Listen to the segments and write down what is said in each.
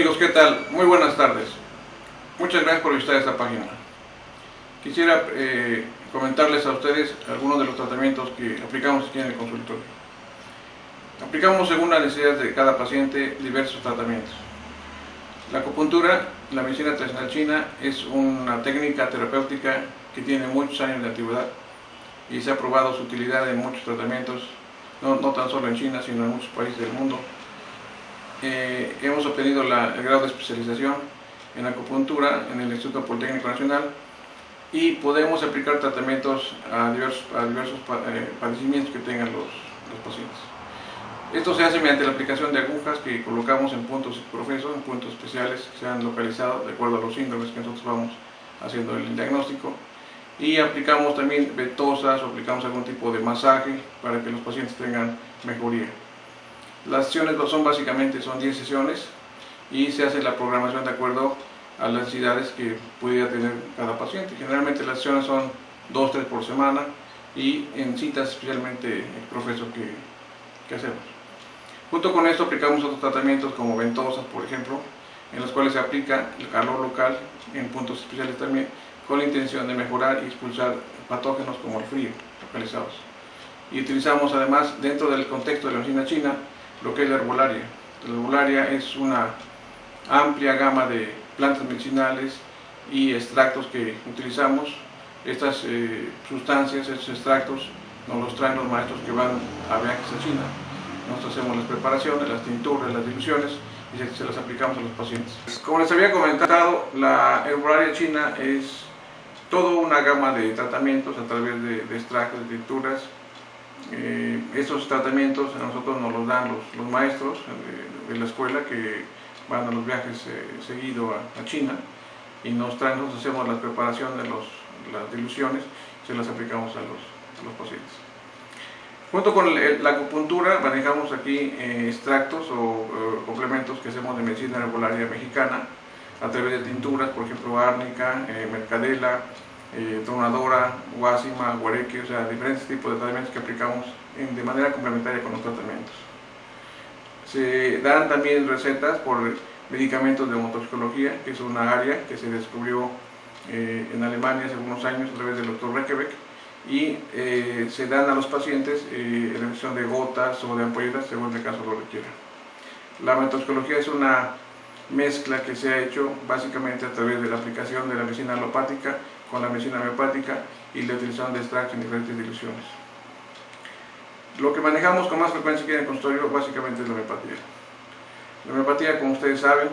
Amigos, ¿qué tal? Muy buenas tardes. Muchas gracias por visitar esta página. Quisiera comentarles a ustedes algunos de los tratamientos que aplicamos aquí en el consultorio. Aplicamos según las necesidades de cada paciente diversos tratamientos. La acupuntura, la medicina tradicional china, es una técnica terapéutica que tiene muchos años de antigüedad y se ha probado su utilidad en muchos tratamientos, no tan solo en China, sino en muchos países del mundo. Hemos obtenido el grado de especialización en acupuntura en el Instituto Politécnico Nacional y podemos aplicar tratamientos a diversos padecimientos que tengan los pacientes. Esto se hace mediante la aplicación de agujas que colocamos en puntos profesos, en puntos especiales que se han localizado de acuerdo a los síndromes que nosotros vamos haciendo el diagnóstico, y aplicamos también ventosas o aplicamos algún tipo de masaje para que los pacientes tengan mejoría. Las sesiones son 10 sesiones y se hace la programación de acuerdo a las necesidades que pudiera tener cada paciente. Generalmente las sesiones son 2-3 por semana y en citas especialmente profeso que hacemos. Junto con esto aplicamos otros tratamientos como ventosas, por ejemplo, en los cuales se aplica el calor local en puntos especiales también, con la intención de mejorar y expulsar patógenos como el frío localizados. Y utilizamos además, dentro del contexto de la medicina china, lo que es la herbolaria. La herbolaria es una amplia gama de plantas medicinales y extractos que utilizamos. Estas sustancias, estos extractos, nos los traen los maestros que van a viajes a China. Nosotros hacemos las preparaciones, las tinturas, las diluciones y se las aplicamos a los pacientes. Como les había comentado, la herbolaria china es toda una gama de tratamientos a través de extractos, de tinturas. Estos tratamientos a nosotros nos los dan los maestros de la escuela que van a los viajes seguido a China y nos traen. Nosotros hacemos la preparación de las diluciones y se las aplicamos a los pacientes. Junto con la acupuntura manejamos aquí extractos o complementos que hacemos de medicina herbolaria mexicana a través de tinturas, por ejemplo árnica, mercadela, tronadora, guásima, guareque, o sea, diferentes tipos de tratamientos que aplicamos de manera complementaria con los tratamientos. Se dan también recetas por medicamentos de otoxicología, que es una área que se descubrió en Alemania hace algunos años a través del Dr. Rekebeck, y se dan a los pacientes en la versión de gotas o de ampolletas según el caso lo requiera. La otoxicología es una mezcla que se ha hecho básicamente a través de la aplicación de la medicina alopática con la medicina homeopática y la utilización de extractos en diferentes diluciones. Lo que manejamos con más frecuencia aquí en el consultorio básicamente es la homeopatía. La homeopatía, como ustedes saben,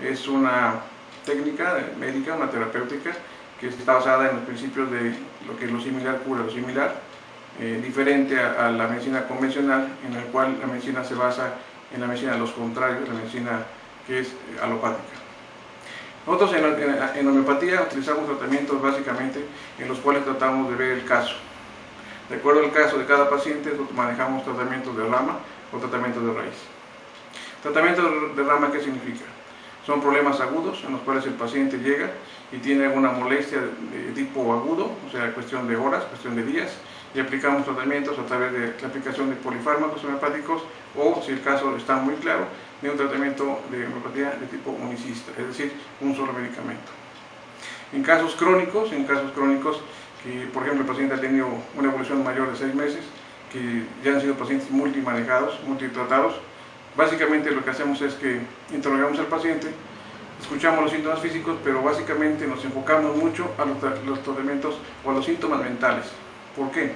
es una técnica médica, una terapéutica que está basada en los principios de lo que lo similar cura lo similar, diferente a la medicina convencional, en la cual la medicina se basa en la medicina de los contrarios, la medicina que es alopática. Nosotros en homeopatía utilizamos tratamientos básicamente en los cuales tratamos de ver el caso. De acuerdo al caso de cada paciente, manejamos tratamientos de rama o tratamientos de raíz. Tratamientos de rama, ¿qué significa? Son problemas agudos en los cuales el paciente llega y tiene alguna molestia de tipo agudo, o sea, cuestión de horas, cuestión de días, y aplicamos tratamientos a través de la aplicación de polifármacos homeopáticos o, si el caso está muy claro, de un tratamiento de homeopatía de tipo unicista, es decir, un solo medicamento. En casos crónicos que por ejemplo el paciente ha tenido una evolución mayor de 6 meses, que ya han sido pacientes multimanejados, multitratados, básicamente lo que hacemos es que interrogamos al paciente, escuchamos los síntomas físicos, pero básicamente nos enfocamos mucho a los tratamientos o a los síntomas mentales. ¿Por qué?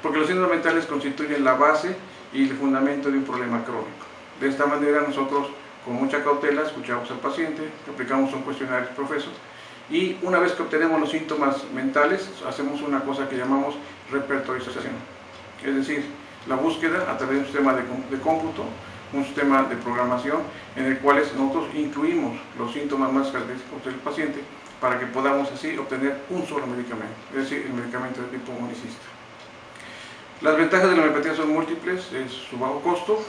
Porque los síntomas mentales constituyen la base y el fundamento de un problema crónico. De esta manera nosotros con mucha cautela escuchamos al paciente, aplicamos un cuestionario profeso y una vez que obtenemos los síntomas mentales hacemos una cosa que llamamos repertorización, es decir, la búsqueda a través de un sistema de cómputo, un sistema de programación en el cual nosotros incluimos los síntomas más característicos del paciente para que podamos así obtener un solo medicamento, es decir, el medicamento de tipo unicista. Las ventajas de la homeopatía son múltiples, es su bajo costo,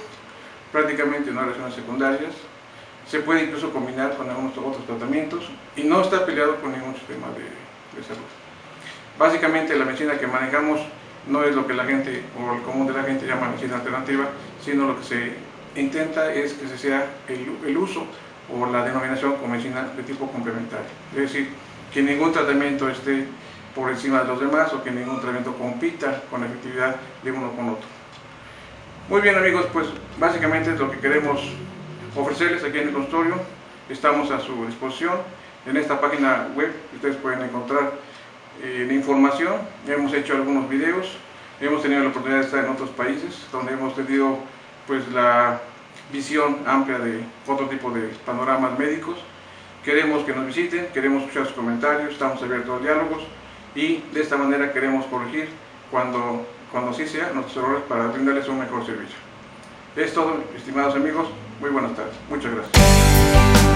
prácticamente no hay reacciones secundarias, se puede incluso combinar con algunos otros tratamientos y no está peleado con ningún sistema de salud. Básicamente la medicina que manejamos no es lo que la gente o el común de la gente llama medicina alternativa, sino lo que se intenta es que se sea el uso o la denominación como medicina de tipo complementario. Es decir, que ningún tratamiento esté por encima de los demás o que ningún tratamiento compita con la efectividad de uno con otro. Muy bien amigos, pues básicamente es lo que queremos ofrecerles aquí en el consultorio. Estamos a su disposición. En esta página web ustedes pueden encontrar la información. Hemos hecho algunos videos, hemos tenido la oportunidad de estar en otros países donde hemos tenido pues la visión amplia de otro tipo de panoramas médicos. Queremos que nos visiten, queremos escuchar sus comentarios, estamos abiertos a diálogos y de esta manera queremos corregir cuando sí sea nuestros errores para brindarles un mejor servicio. Es todo, estimados amigos, muy buenas tardes, muchas gracias.